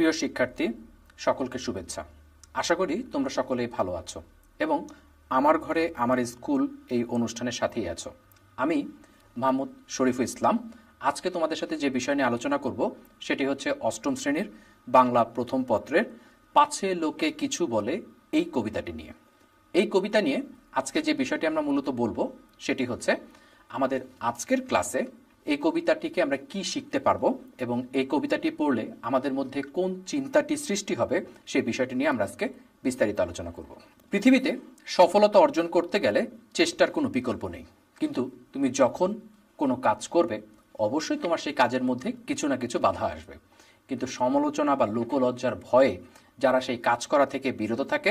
প্রিয় শিক্ষার্থী, সকলকে শুভেচ্ছা। আশা করি তোমরা সকলেই ভালো আছো এবং আমার ঘরে আমার স্কুল এই অনুষ্ঠানের সাথেই আছো। আমি মোহাম্মদ শরীফুল ইসলাম। আজকে তোমাদের সাথে যে বিষয় নিয়ে আলোচনা করব সেটি হচ্ছে অষ্টম শ্রেণীর বাংলা প্রথম পত্রের পাছে লোকে কিছু বলে এই কবিতাটি নিয়ে। এই কবিতা নিয়ে আজকে যে বিষয়টি আমরা মূলত বলবো সেটি হচ্ছে আমাদের আজকের ক্লাসে এই কবিতাটিকে আমরা কি শিখতে পারবো এবং এই কবিতাটি পড়লে আমাদের মধ্যে কোন চিন্তাটি সৃষ্টি হবে সেই বিষয়টি নিয়ে আমরা আজকে বিস্তারিত আলোচনা করব। পৃথিবীতে সফলতা অর্জন করতে গেলে চেষ্টার কোনো বিকল্প নেই, কিন্তু তুমি যখন কোনো কাজ করবে অবশ্যই তোমার সেই কাজের মধ্যে কিছু না কিছু বাধা আসবে। কিন্তু সমালোচনা বা লোকলজ্জার ভয়ে যারা সেই কাজ করা থেকে বিরত থাকে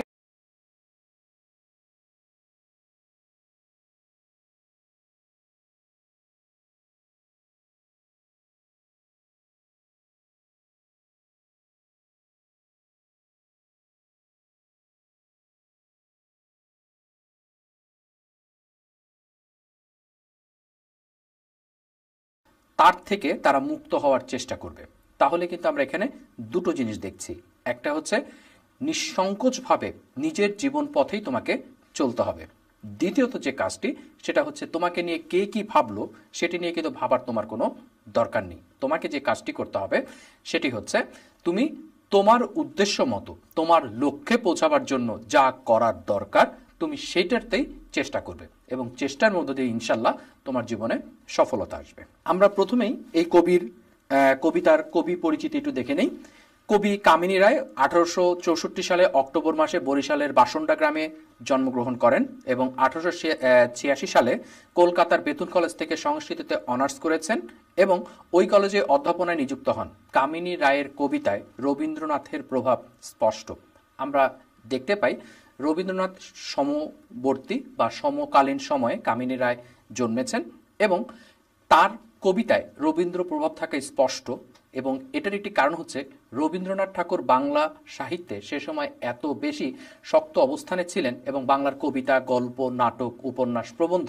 তার থেকে তারা মুক্ত হওয়ার চেষ্টা করবে। তাহলে কিন্তু আমরা এখানে দুটো জিনিস দেখছি। একটা হচ্ছে নিঃসংকোচভাবে নিজের জীবন পথেই তোমাকে চলতে হবে। দ্বিতীয়ত যে কাজটি সেটা হচ্ছে তোমাকে নিয়ে কে কি ভাবলো সেটি নিয়ে কিন্তু ভাবার তোমার কোনো দরকার নেই। তোমাকে যে কাজটি করতে হবে সেটি হচ্ছে তুমি তোমার উদ্দেশ্য মতো তোমার লক্ষ্যে পৌঁছাবার জন্য যা করার দরকার তুমি সেইটাতেই চেষ্টা করবে এবং চেষ্টার মধ্য দিয়ে ইনশাল্লাহ তোমার জীবনে সফলতা আসবে। আমরা প্রথমেই এই কবিতার কবি পরিচিতি একটু দেখে নেই। কবি কামিনী রায় 1864 সালে অক্টোবর মাসে বরিশালের বাসন্ডা গ্রামে জন্মগ্রহণ করেন এবং 1886 সালে কলকাতার বেতুন কলেজ থেকে সংস্কৃতিতে অনার্স করেছেন এবং ওই কলেজে অধ্যাপনায় নিযুক্ত হন। কামিনী রায়ের কবিতায় রবীন্দ্রনাথের প্রভাব স্পষ্ট। আমরা দেখতে পাই রবীন্দ্রনাথ সমবর্তী বা সমকালীন সময়ে কামিনী রায় জন্মেছেন এবং তার কবিতায় রবীন্দ্র প্রভাব থাকা স্পষ্ট। এবং এটার একটি কারণ হচ্ছে রবীন্দ্রনাথ ঠাকুর বাংলা সাহিত্যে সে সময় এত বেশি শক্ত অবস্থানে ছিলেন এবং বাংলার কবিতা, গল্প, নাটক, উপন্যাস, প্রবন্ধ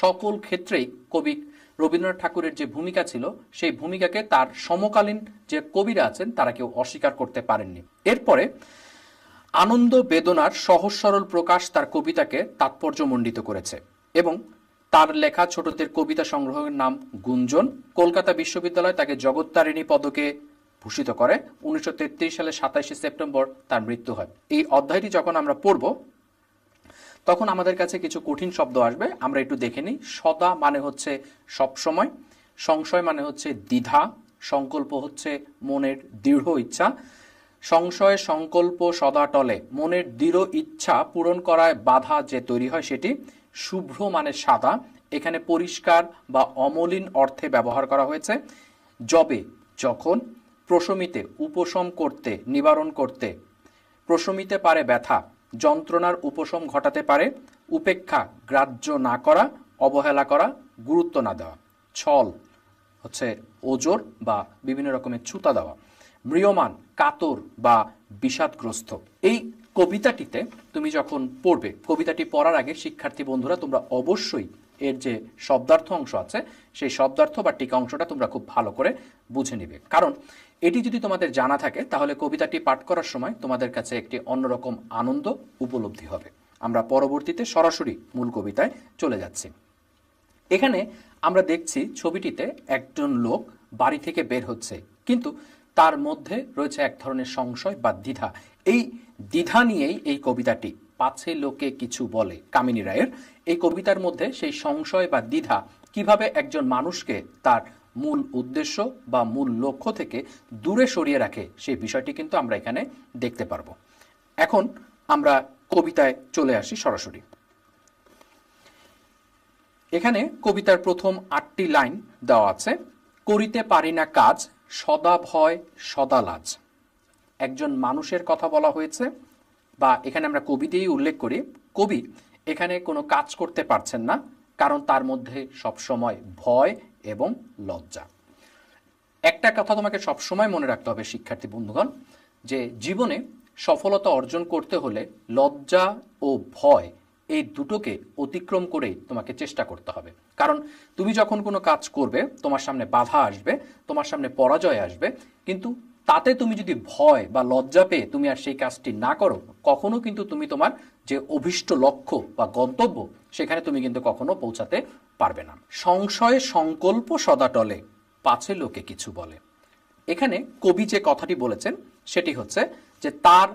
সকল ক্ষেত্রেই কবি রবীন্দ্রনাথ ঠাকুরের যে ভূমিকা ছিল সেই ভূমিকাকে তার সমকালীন যে কবিরা আছেন তারা কেউ অস্বীকার করতে পারেননি। এরপরে আনন্দ বেদনার সহজ সরল প্রকাশ তার কবিতাকে তাৎপর্যমণ্ডিত করেছে এবং তার লেখা ছোটদের কবিতা সংগ্রহের নাম গুঞ্জন। কলকাতা বিশ্ববিদ্যালয় তাকে জগত্তারিণী পদকে ভূষিত করে। 1933 সালে 27 সেপ্টেম্বর তার মৃত্যু হয়। এই অধ্যায়টি যখন আমরা পড়ব তখন আমাদের কাছে কিছু কঠিন শব্দ আসবে, আমরা একটু দেখে নিই। সদা মানে হচ্ছে সবসময়, সংশয় মানে হচ্ছে দ্বিধা, সংকল্প হচ্ছে মনের দৃঢ় ইচ্ছা। সংশয় সংকল্প সদা টলে, মনের দৃঢ় ইচ্ছা পূরণ করায় বাধা যে তৈরি হয় সেটি। শুভ্র মানে সাদা, এখানে পরিষ্কার বা অমলিন অর্থে ব্যবহার করা হয়েছে। যবে যখন, প্রশমিতে উপশম করতে নিবারণ করতে, প্রশমিতে পারে ব্যথা, যন্ত্রণার উপশম ঘটাতে পারে। উপেক্ষা গ্রাহ্য না করা, অবহেলা করা, গুরুত্ব না দেওয়া। ছল হচ্ছে ওজর বা বিভিন্ন রকমের ছুতা দেওয়া। ম্রিয়মান কাতর বা বিষাদগ্রস্ত। এই কবিতাটিতে তুমি যখন পড়বে, কবিতাটি পড়ার আগে শিক্ষার্থী বন্ধুরা তোমরা অবশ্যই এর যে শব্দার্থ অংশ আছে সেই শব্দার্থ বা টিকা অংশটা তোমরা খুব ভালো করে বুঝে নিবে, কারণ এটি যদি তোমাদের জানা থাকে তাহলে কবিতাটি পাঠ করার সময় তোমাদের কাছে একটি অন্যরকম আনন্দ উপলব্ধি হবে। আমরা পরবর্তীতে সরাসরি মূল কবিতায় চলে যাচ্ছি। এখানে আমরা দেখছি ছবিটিতে একজন লোক বাড়ি থেকে বের হচ্ছে, কিন্তু তার মধ্যে রয়েছে এক ধরনের সংশয় বা দ্বিধা। এই দ্বিধা নিয়েই এই কবিতাটি পাছে লোকে কিছু বলে কামিনী রায়ের। এই কবিতার মধ্যে সেই সংশয় বা দ্বিধা কিভাবে একজন মানুষকে তার মূল উদ্দেশ্য বা মূল লক্ষ্য থেকে দূরে সরিয়ে রাখে সেই বিষয়টি কিন্তু আমরা এখানে দেখতে পারবো। এখন আমরা কবিতায় চলে আসি সরাসরি। এখানে কবিতার প্রথম 8টি লাইন দেওয়া আছে। করিতে পারি না কাজ, সদা ভয় সদা লাজ। একজন মানুষের কথা বলা হয়েছে, বা এখানে আমরা কবি দিয়েই উল্লেখ করি কবি এখানে কোনো কাজ করতে পারছেন না, কারণ তার মধ্যে সবসময় ভয় এবং লজ্জা। একটা কথা তোমাকে সবসময় মনে রাখতে হবে শিক্ষার্থী বন্ধুগণ, যে জীবনে সফলতা অর্জন করতে হলে লজ্জা ও ভয় এই দুটোকে অতিক্রম করেই তোমাকে চেষ্টা করতে হবে। কারণ তুমি যখন কোনো কাজ করবে তোমার সামনে বাধা আসবে, তোমার সামনে পরাজয় আসবে, কিন্তু তাতে তুমি যদি ভয় বা লজ্জা পেয়ে তুমি আর সেই কাজটি না করো, কখনো কিন্তু তুমি তোমার যে অভিষ্ট লক্ষ্য বা গন্তব্য সেখানে তুমি কিন্তু কখনো পৌঁছাতে পারবে না। সংশয় সংকল্প সদা টলে, পাছে লোকে কিছু বলে। এখানে কবি যে কথাটি বলেছেন সেটি হচ্ছে যে তার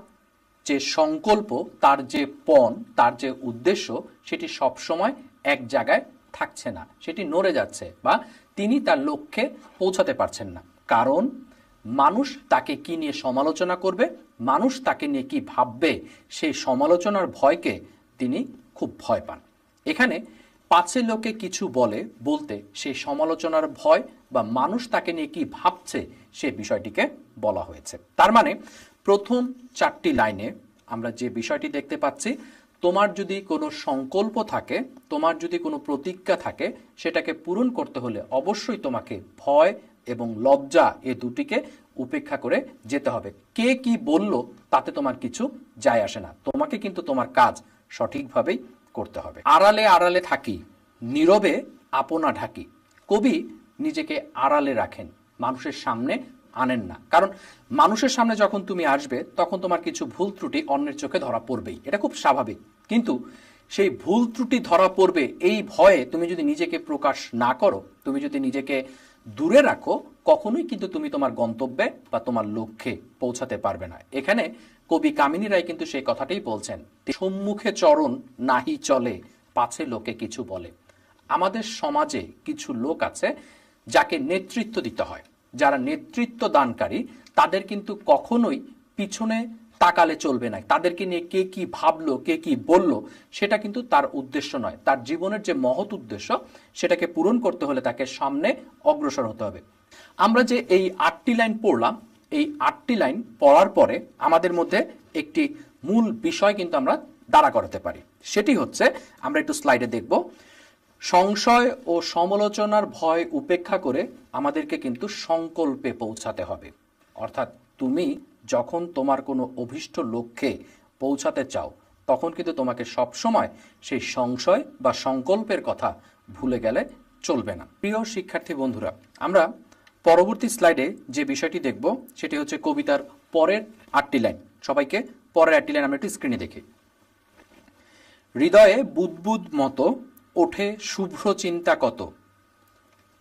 যে সংকল্প, তার যে পণ, তার যে উদ্দেশ্য, সেটি সবসময় এক জায়গায় থাকছে না, সেটি নড়ে যাচ্ছে বা তিনি তার লক্ষ্যে পৌঁছাতে পারছেন না। কারণ মানুষ তাকে কি নিয়ে সমালোচনা করবে, মানুষ তাকে নিয়ে কি ভাববে, সেই সমালোচনার ভয়কে তিনি খুব ভয় পান। এখানে পাছে লোকে কিছু বলে বলতে সেই সমালোচনার ভয় বা মানুষ তাকে নিয়ে কি ভাবছে সে বিষয়টিকে বলা হয়েছে। তার মানে প্রথম 4টি লাইনে আমরা যে বিষয়টি দেখতে পাচ্ছি, তোমার যদি কোনো সংকল্প থাকে, তোমার যদি কোনো প্রতিজ্ঞা থাকে, সেটাকে পূরণ করতে হলে অবশ্যই তোমাকে ভয় এবং লজ্জা এ দুটিকে উপেক্ষা করে যেতে হবে। কে কি বলল তাতে তোমার কিছু যায় আসে না, তোমাকে কিন্তু তোমার কাজ সঠিকভাবেই করতে হবে। আড়ালে আড়ালে থাকি, নীরবে আপনা ঢাকি। কবি নিজেকে আড়ালে রাখেন, মানুষের সামনে আনেন না। কারণ মানুষের সামনে যখন তুমি আসবে তখন তোমার কিছু ভুল ত্রুটি অন্যের চোখে ধরা পড়বেই, এটা খুব স্বাভাবিক। কিন্তু সেই ভুল ত্রুটি ধরা পড়বে এই ভয়ে তুমি যদি নিজেকে প্রকাশ না করো, তুমি যদি নিজেকে দূরে রাখো, কখনোই কিন্তু তুমি তোমার গন্তব্যে বা তোমার লক্ষ্যে পৌঁছাতে পারবে না। এখানে কবি কামিনী রায় কিন্তু সেই কথাটাই বলছেন, সম্মুখে চরণ নাহি চলে, পাছে লোকে কিছু বলে। আমাদের সমাজে কিছু লোক আছে যাকে নেতৃত্ব দিতে হয়, যারা নেতৃত্ব দানকারী, তাদের কিন্তু কখনোই পিছনে তাকালে চলবে না। তাদেরকে নিয়ে কে কি ভাবলো, কে কি বলল, সেটা কিন্তু তার উদ্দেশ্য নয়। তার জীবনের যে মহৎ উদ্দেশ্য সেটাকে পূরণ করতে হলে তাকে সামনে অগ্রসর হতে হবে। আমরা যে এই 8টি লাইন পড়লাম, এই 8টি লাইন পড়ার পরে আমাদের মধ্যে একটি মূল বিষয় কিন্তু আমরা দাঁড়া করাতে পারি। সেটি হচ্ছে, আমরা একটু স্লাইডে দেখব, সংশয় ও সমালোচনার ভয় উপেক্ষা করে আমাদেরকে কিন্তু সংকল্পে পৌঁছাতে হবে। অর্থাৎ তুমি যখন তোমার কোনো অভীষ্ট লক্ষ্যে পৌঁছাতে চাও, তখন কিন্তু তোমাকে সবসময় সেই সংশয় বা সংকল্পের কথা ভুলে গেলে চলবে না। প্রিয় শিক্ষার্থী বন্ধুরা, আমরা পরবর্তী স্লাইডে যে বিষয়টি দেখব সেটি হচ্ছে কবিতার পরের 8টি লাইন। সবাইকে পরের 8টি লাইন আমরা একটু স্ক্রিনে দেখি। হৃদয়ে বুদবুদ মতো ওঠে শুভ্র চিন্তা কত।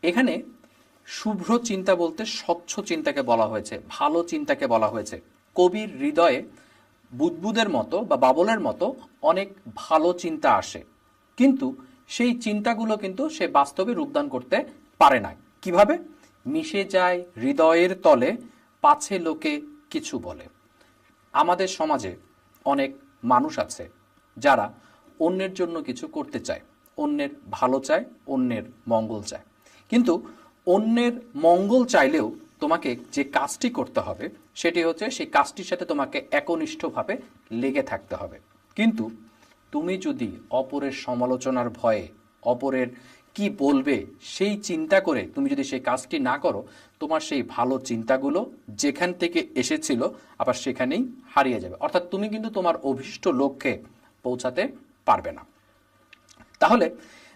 এখানে শুভ্র চিন্তা বলতে স্বচ্ছ চিন্তাকে বলা হয়েছে, ভালো চিন্তাকে বলা হয়েছে। কবির হৃদয়ে বুদবুদের মতো বা বাবলের মতো অনেক ভালো চিন্তা আসে, কিন্তু সেই চিন্তাগুলো কিন্তু সে বাস্তবে রূপদান করতে পারে না। কিভাবে? মিশে যায় হৃদয়ের তলে, পাছে লোকে কিছু বলে। আমাদের সমাজে অনেক মানুষ আছে যারা অন্যের জন্য কিছু করতে চায়, অন্যের ভালো চায়, অন্যের মঙ্গল চায়। কিন্তু অন্যের মঙ্গল চাইলেও তোমাকে যে কাজটি করতে হবে সেটি হচ্ছে সেই কাজটির সাথে তোমাকে একনিষ্ঠভাবে লেগে থাকতে হবে। কিন্তু তুমি যদি অপরের সমালোচনার ভয়ে, অপরের কি বলবে সেই চিন্তা করে তুমি যদি সেই কাজটি না করো, তোমার সেই ভালো চিন্তাগুলো যেখান থেকে এসেছিল আবার সেখানেই হারিয়ে যাবে। অর্থাৎ তুমি কিন্তু তোমার অভীষ্ট লক্ষ্যে পৌঁছাতে পারবে না। তাহলে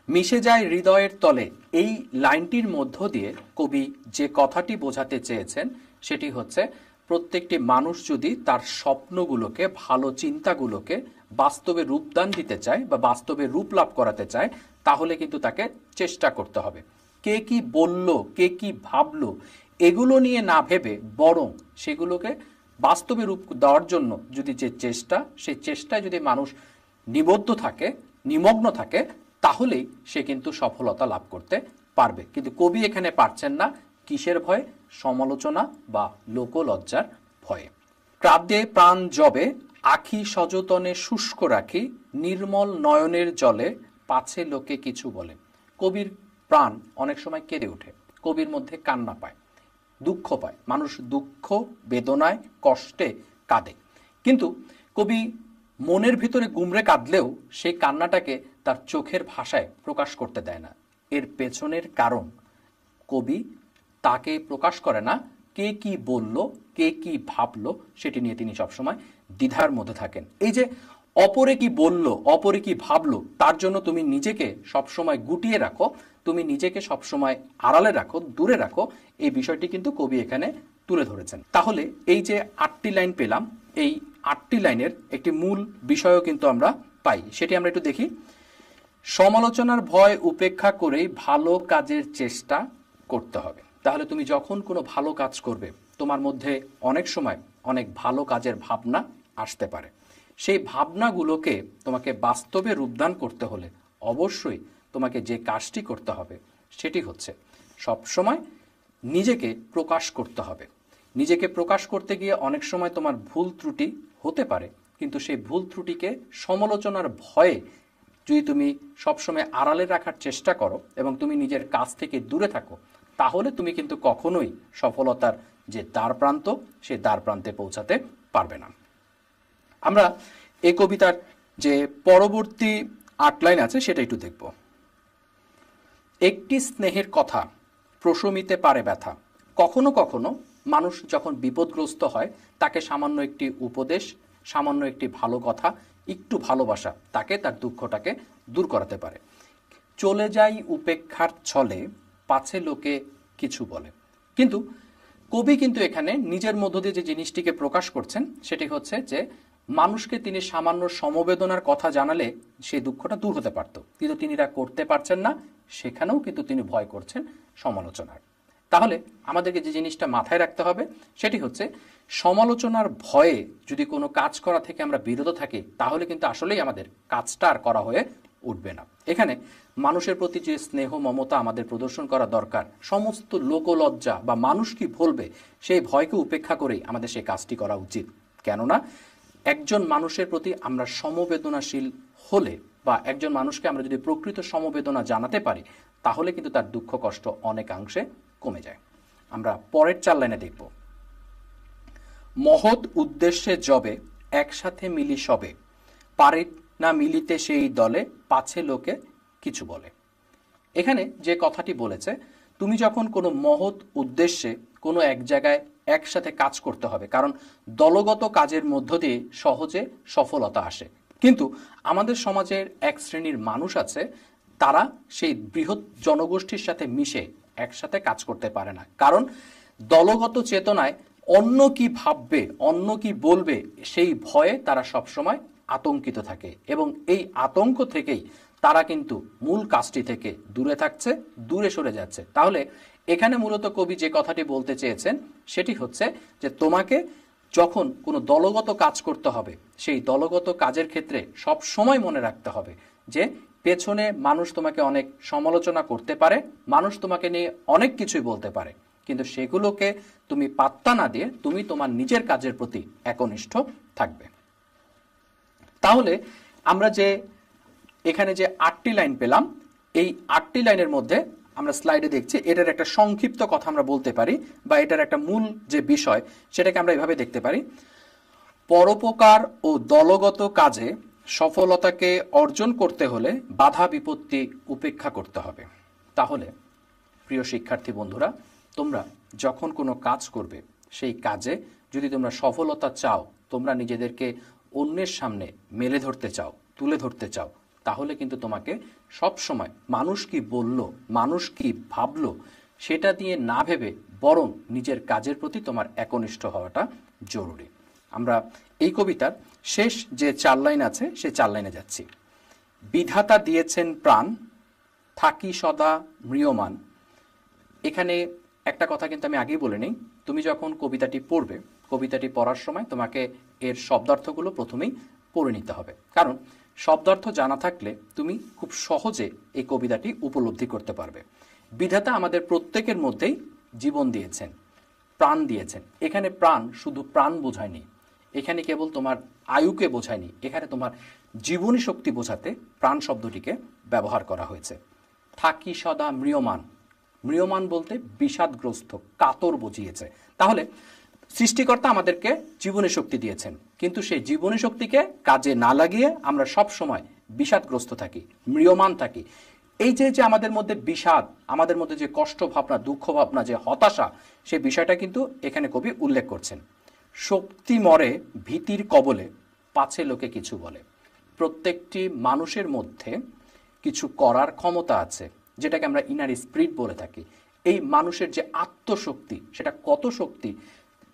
মিশে যায় হৃদয়ের তলে, এই লাইনটির মধ্য দিয়ে কবি যে কথাটি বোঝাতে চেয়েছেন সেটি হচ্ছে, প্রত্যেকটি মানুষ যদি তার স্বপ্নগুলোকে, ভালো চিন্তাগুলোকে বাস্তবে রূপদান দিতে চায় বা বাস্তবে রূপ লাভ করাতে চায়, তাহলে কিন্তু তাকে চেষ্টা করতে হবে। কে কি বলল, কে কি ভাবলো, এগুলো নিয়ে না ভেবে বরং সেগুলোকে বাস্তবে রূপ দেওয়ার জন্য যদি যে চেষ্টা, সেই চেষ্টায় যদি মানুষ নিবদ্ধ থাকে, নিমগ্ন থাকে, তাহলেই সে কিন্তু সফলতা লাভ করতে পারবে। কিন্তু কবি এখানে পারছেন না, কিসের ভয়ে? সমালোচনা বা লোকলজ্জার ভয়ে। ক্রাদ্যে প্রাণ জবে, আখি সযতনে শুষ্ক রাখি, নির্মল নয়নের জলে, পাছে লোকে কিছু বলে। কবির প্রাণ অনেক সময় কেঁদে ওঠে, কবির মধ্যে কান্না পায়, দুঃখ পায়। মানুষ দুঃখ, বেদনায়, কষ্টে কাঁদে, কিন্তু কবি মনের ভিতরে গুমরে কাঁদলেও সেই কান্নাটাকে তার চোখের ভাষায় প্রকাশ করতে দেয় না। এর পেছনের কারণ কবি তাকে প্রকাশ করে না। কে কি বলল, কে কি ভাবলো, সেটি নিয়ে তিনি সবসময় দ্বিধার মধ্যে থাকেন। এই যে অপরে কি বলল, অপরে কি ভাবলো, তার জন্য তুমি নিজেকে সবসময় গুটিয়ে রাখো, তুমি নিজেকে সবসময় আড়ালে রাখো, দূরে রাখো, এই বিষয়টি কিন্তু কবি এখানে তুলে ধরেছেন। তাহলে এই যে 8টি লাইন পেলাম, এই 8টি লাইনের একটি মূল বিষয়ও কিন্তু আমরা পাই, সেটি আমরা একটু দেখি। সমালোচনার ভয় উপেক্ষা করেই ভালো কাজের চেষ্টা করতে হবে। তাহলে তুমি যখন কোনো ভালো কাজ করবে, তোমার মধ্যে অনেক সময় অনেক ভালো কাজের ভাবনা আসতে পারে। সেই ভাবনাগুলোকে তোমাকে বাস্তবে রূপদান করতে হলে অবশ্যই তোমাকে যে কাজটি করতে হবে সেটি হচ্ছে সবসময় নিজেকে প্রকাশ করতে হবে। নিজেকে প্রকাশ করতে গিয়ে অনেক সময় তোমার ভুল ত্রুটি হতে পারে, কিন্তু সেই ভুল ত্রুটিকে সমালোচনার ভয়ে যদি তুমি সবসময় আড়ালে রাখার চেষ্টা করো এবং তুমি নিজের কাজ থেকে দূরে থাকো, তাহলে তুমি কিন্তু কখনোই সফলতার যে দ্বার প্রান্ত, সে দ্বার প্রান্তে পৌঁছাতে পারবে না। আমরা এই কবিতার যে পরবর্তী 8 লাইন আছে সেটা একটু দেখব। একটি স্নেহের কথা প্রশমিতে পারে ব্যথা। কখনো কখনো মানুষ যখন বিপদগ্রস্ত হয়, তাকে সামান্য একটি উপদেশ, সামান্য একটি ভালো কথা, একটু ভালোবাসা তাকে তার দুঃখটাকে দূর করাতে পারে। চলে যাই উপেক্ষার ছলে, পাছে লোকে কিছু বলে। কিন্তু কবি কিন্তু এখানে নিজের মধ্য দিয়ে যে জিনিসটিকে প্রকাশ করছেন সেটি হচ্ছে যে মানুষকে তিনি সামান্য সমবেদনার কথা জানালে সেই দুঃখটা দূর হতে পারত, কিন্তু তিনি তা করতে পারছেন না। সেখানেও কিন্তু তিনি ভয় করছেন সমালোচনার। তাহলে আমাদেরকে যে জিনিসটা মাথায় রাখতে হবে সেটি হচ্ছে সমালোচনার ভয়ে যদি কোনো কাজ করা থেকে আমরা বিরত থাকি, তাহলে কিন্তু আসলেই আমাদের কাজটা আর করা হয়ে উঠবে না। এখানে মানুষের প্রতি যে স্নেহ মমতা আমাদের প্রদর্শন করা দরকার, সমস্ত লোকলজ্জা বা মানুষ কি বলবে সেই ভয়কে উপেক্ষা করেই আমাদের সেই কাজটি করা উচিত। কেননা একজন মানুষের প্রতি আমরা সমবেদনাশীল হলে বা একজন মানুষকে আমরা যদি প্রকৃত সমবেদনা জানাতে পারি, তাহলে কিন্তু তার দুঃখ কষ্ট অনেকাংশে কমে যায়। আমরা পরের 4 লাইনে দেখব। মহৎ উদ্দেশ্যে যবে একসাথে মিলি সবে, পারে না মিলিতে সেই দলে, পাছে লোকে কিছু বলে। এখানে যে কথাটি বলেছে, তুমি যখন কোনো মহৎ উদ্দেশ্যে কোনো এক জায়গায় একসাথে কাজ করতে হবে, কারণ দলগত কাজের মধ্য দিয়ে সহজে সফলতা আসে। কিন্তু আমাদের সমাজের এক শ্রেণীর মানুষ আছে, তারা সেই বৃহৎ জনগোষ্ঠীর সাথে মিশে একসাথে কাজ করতে পারে না, কারণ দলগত চেতনায় অন্য কি ভাববে, অন্য কি বলবে, সেই ভয়ে তারা সবসময় আতঙ্কিত থাকে এবং এই আতঙ্ক থেকেই তারা কিন্তু মূল কাজটি থেকে দূরে থাকছে, দূরে সরে যাচ্ছে। তাহলে এখানে মূলত কবি যে কথাটি বলতে চেয়েছেন সেটি হচ্ছে যে তোমাকে যখন কোনো দলগত কাজ করতে হবে, সেই দলগত কাজের ক্ষেত্রে সব সময় মনে রাখতে হবে যে পেছনে মানুষ তোমাকে অনেক সমালোচনা করতে পারে, মানুষ তোমাকে নিয়ে অনেক কিছুই বলতে পারে, কিন্তু সেগুলোকে তুমি পাত্তা না দিয়ে তুমি তোমার নিজের কাজের প্রতি একনিষ্ঠ থাকবে। তাহলে আমরা যে এখানে যে 8টি লাইন পেলাম, এই 8টি লাইনের মধ্যে আমরা স্লাইডে দেখছি এটার একটা সংক্ষিপ্ত কথা আমরা বলতে পারি, বা এটার একটা মূল যে বিষয় সেটাকে আমরা এভাবে দেখতে পারি। পরোপকার ও দলগত কাজে সফলতাকে অর্জন করতে হলে বাধা বিপত্তি উপেক্ষা করতে হবে। তাহলে প্রিয় শিক্ষার্থী বন্ধুরা, তোমরা যখন কোনো কাজ করবে, সেই কাজে যদি তোমরা সফলতা চাও, তোমরা নিজেদেরকে অন্যের সামনে মেলে ধরতে চাও, তুলে ধরতে চাও, তাহলে কিন্তু তোমাকে সব সময় মানুষ কি বলল, মানুষ কি ভাবলো সেটা দিয়ে না ভেবে বরং নিজের কাজের প্রতি তোমার একনিষ্ঠ হওয়াটা জরুরি। আমরা এই কবিতার শেষ যে 4 লাইন আছে সেই 4 লাইনে যাচ্ছি। বিধাতা দিয়েছেন প্রাণ, থাকি সদা ম্রিয়মান। এখানে একটা কথা কিন্তু আমি আগেই বলে নিই, তুমি যখন কবিতাটি পড়বে, কবিতাটি পড়ার সময় তোমাকে এর শব্দার্থগুলো প্রথমেই পড়ে নিতে হবে, কারণ শব্দার্থ জানা থাকলে তুমি খুব সহজে এই কবিতাটি উপলব্ধি করতে পারবে। বিধাতা আমাদের প্রত্যেকের মধ্যেই জীবন দিয়েছেন, প্রাণ দিয়েছেন। এখানে প্রাণ শুধু প্রাণ বোঝায়নি, এখানে কেবল তোমার আয়ুকে বোঝায়নি, এখানে তোমার জীবনী শক্তি বোঝাতে প্রাণ শব্দটিকে ব্যবহার করা হয়েছে। থাকি সদা ম্রিয়মান, ম্রিয়মান বলতে বিষাদগ্রস্ত, কাতর বুঝিয়েছে। তাহলে সৃষ্টিকর্তা আমাদেরকে জীবনী শক্তি দিয়েছেন, কিন্তু সেই জীবনী শক্তিকে কাজে না লাগিয়ে আমরা সব সময় বিষাদগ্রস্ত থাকি, ম্রিয়মান থাকি। এই যে যে আমাদের মধ্যে বিষাদ, আমাদের মধ্যে যে কষ্ট ভাবনা, দুঃখ ভাবনা, যে হতাশা, সেই বিষয়টা কিন্তু এখানে কবি উল্লেখ করছেন। শক্তি মরে ভীতির কবলে, পাছে লোকে কিছু বলে। প্রত্যেকটি মানুষের মধ্যে কিছু করার ক্ষমতা আছে, যেটাকে আমরা ইনার স্পিরিট বলে থাকি। এই মানুষের যে আত্মশক্তি, সেটা কত শক্তি,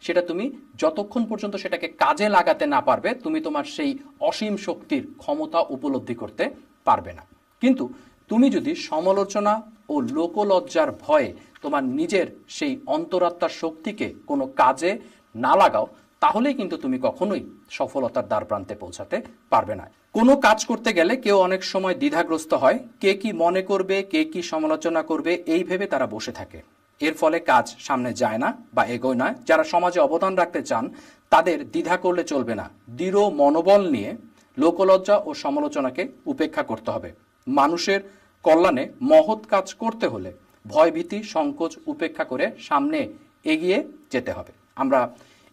সেটা তুমি যতক্ষণ পর্যন্ত সেটাকে কাজে লাগাতে না পারবে, তুমি তোমার সেই অসীম শক্তির ক্ষমতা উপলব্ধি করতে পারবে না। কিন্তু তুমি যদি সমালোচনা ও লোকলজ্জার ভয়ে তোমার নিজের সেই অন্তরাত্মার শক্তিকে কোনো কাজে না লাগাও, তাহলেই কিন্তু তুমি কখনোই সফলতার দ্বার প্রান্তে পৌঁছাতে পারবে না। কোনো কাজ করতে গেলে কেউ অনেক সময় দ্বিধাগ্রস্ত হয়, কে কি মনে করবে, কে কি সমালোচনা করবে, এই ভেবে তারা বসে থাকে। এর ফলে কাজ সামনে যায় না বা এগোয় না। যারা সমাজে অবদান রাখতে চান তাদের দ্বিধা করলে চলবে না, দৃঢ় মনোবল নিয়ে লোকলজ্জা ও সমালোচনাকে উপেক্ষা করতে হবে। মানুষের কল্যাণে মহৎ কাজ করতে হলে ভয়ভীতি সংকোচ উপেক্ষা করে সামনে এগিয়ে যেতে হবে। আমরা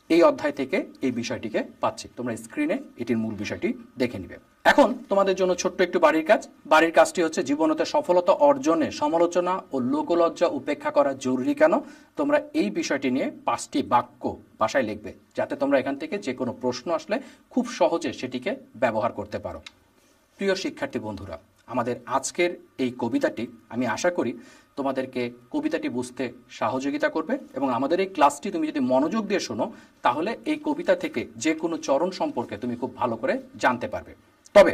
এই অধ্যায় থেকে এই বিষয়টিকে পাচ্ছি, তোমরা স্ক্রিনে এটির মূল বিষয়টি দেখে নিবে। এখন তোমাদের জন্য ছোট্ট একটু বাড়ির কাজ। বাড়ির কাজটি হচ্ছে, জীবনতে সফলতা অর্জনে সমালোচনা ও লোকলজ্জা উপেক্ষা করা জরুরি কেন। তোমরা এই বিষয়টি নিয়ে 5টি বাক্য ভাষায় লিখবে, যাতে তোমরা এখান থেকে যে কোনো প্রশ্ন আসলে খুব সহজে সেটিকে ব্যবহার করতে পারো। প্রিয় শিক্ষার্থী বন্ধুরা, আমাদের আজকের এই কবিতাটি, আমি আশা করি তোমাদেরকে কবিতাটি বুঝতে সহযোগিতা করবে, এবং আমাদের এই ক্লাসটি তুমি যদি মনোযোগ দিয়ে শোনো, তাহলে এই কবিতা থেকে যে কোনো চরণ সম্পর্কে তুমি খুব ভালো করে জানতে পারবে। তবে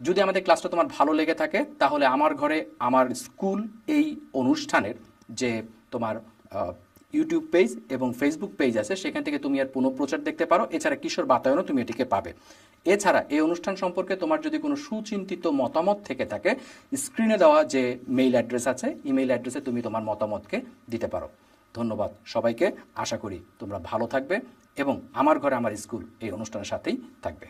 যদি আমাদের ক্লাসটা তোমার ভালো লেগে থাকে, তাহলে আমার ঘরে আমার স্কুল এই অনুষ্ঠানের যে তোমার ইউটিউব পেজ এবং ফেসবুক পেজ আছে, সেখান থেকে তুমি আর পুনঃপ্রচার দেখতে পারো। এছাড়া কিশোর বাতায়নও তুমি এটিকে পাবে। এছাড়া এই অনুষ্ঠান সম্পর্কে তোমার যদি কোনো সুচিন্তিত মতামত থেকে থাকে, স্ক্রিনে দেওয়া যে মেইল অ্যাড্রেস আছে, ইমেইল অ্যাড্রেসে তুমি তোমার মতামতকে দিতে পারো। ধন্যবাদ সবাইকে। আশা করি তোমরা ভালো থাকবে এবং আমার ঘরে আমার স্কুল এই অনুষ্ঠানের সাথেই থাকবে।